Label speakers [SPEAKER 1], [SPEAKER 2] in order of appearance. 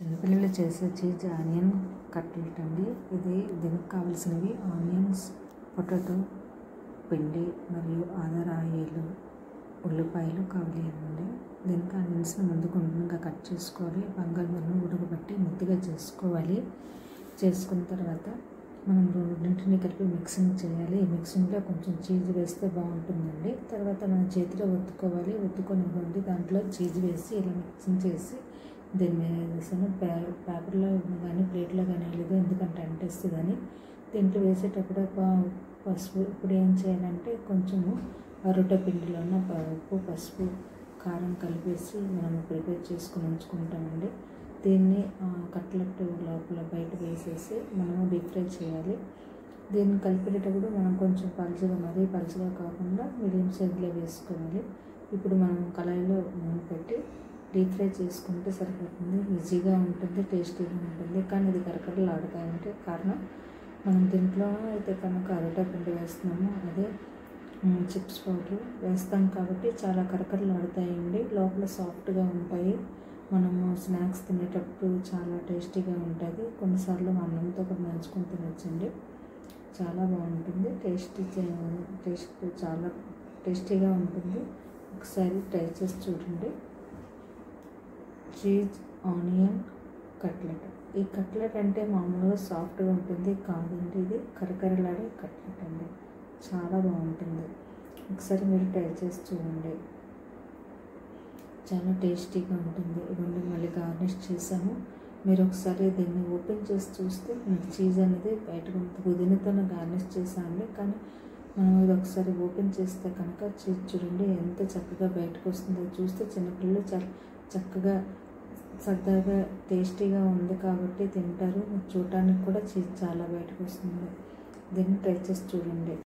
[SPEAKER 1] చిన్నపిల్లలు చేసే cheese onion cutlet అండి. దీనికి కావాల్సినవి ఆనియన్స్, పొటాటో, పిండి మరియు ఆయిల్, ఉల్లిపాయలు కావాలండి. దీనికి ఆనియన్స్ని ముందు గుండ్రంగా కట్ చేసుకోవాలి. బంగాళదుంపను ఉడకబెట్టి ముద్దగా చేసుకోవాలి. చేసుకున్న తర్వాత మనం రెండింటిని కలిపి మిక్సింగ్ చేయాలి. ఈ మిక్సింగ్లో కొంచెం చీజ్ వేస్తే బాగుంటుందండి. తర్వాత మనం చేతిలో ఒత్తుకోవాలి. ఒత్తుకొని దాంట్లో చీజ్ వేసి ఇలా మిక్సింగ్ చేసి దీని మీద వేసాను. పేపర్లో కానీ ప్లేట్లో కానీ లేదు, ఎందుకంటే అంటేస్తుందని. దీంట్లో వేసేటప్పుడు పసుపు ఇప్పుడు ఏం చేయాలంటే కొంచెము అరటి పిండిలో ఉన్న ఉప్పు, పసుపు, కారం కలిపేసి మనం ప్రిపేర్ చేసుకుని ఉంచుకుంటామండి. దీన్ని కట్లెట్ లోపల బయట వేసేసి మనము డీప్ ఫ్రై చేయాలి. దీన్ని కలిపేటప్పుడు మనం కొంచెం మరీ పలుచగా కాకుండా మీడియం సైజులో వేసుకోవాలి. ఇప్పుడు మనం కళాయిలో నూనె పెట్టి డీప్ ఫ్రై చేసుకుంటే సరిపోతుంది. ఈజీగా ఉంటుంది, టేస్టీగా ఉంటుంది. కానీ ఇది కరకరలాడుతాయంటే కారణం మనం దీంట్లో అయితే కనుక అరటి పిండి వేస్తున్నాము, అదే చిప్స్ పౌడర్ వేస్తాం కాబట్టి చాలా కరకరలాడుతాయండి. లోపల సాఫ్ట్గా ఉంటాయి. మనము స్నాక్స్ తినేటప్పుడు చాలా టేస్టీగా ఉంటుంది. కొన్నిసార్లు అన్నంతో కూడా నంచుకొని తినొచ్చండి. చాలా బాగుంటుంది. టేస్ట్ చాలా టేస్టీగా ఉంటుంది. ఒకసారి ట్రై చేసి చూడండి. Cheese onion cutlet. ఈ కట్లెట్ అంటే మామూలుగా సాఫ్ట్గా ఉంటుంది కాదండి, ఇది కరకరలాడే కట్లెట్ అండి. చాలా బాగుంటుంది. ఒకసారి మీరు ట్రై చేసి చూడండి. చాలా టేస్టీగా ఉంటుంది. ఇవన్నీ మళ్ళీ గార్నిష్ చేసాము. మీరు ఒకసారి దీన్ని ఓపెన్ చేసి చూస్తే మనకి చీజ్ అనేది బయటకు పుదీనాతో గార్నిష్ చేసామండి. కానీ మనం ఇది ఒకసారి ఓపెన్ చేస్తే కనుక చీజ్ చూడండి ఎంత చక్కగా బయటకు వస్తుందో. చూస్తే చిన్నపిల్లలు చాలా చక్కగా సరదాగా టేస్టీగా ఉంది కాబట్టి తింటారు. చూడటానికి కూడా చీజ్ చాలా బయటకు వస్తుంది. దీన్ని ట్రై చేసి చూడండి.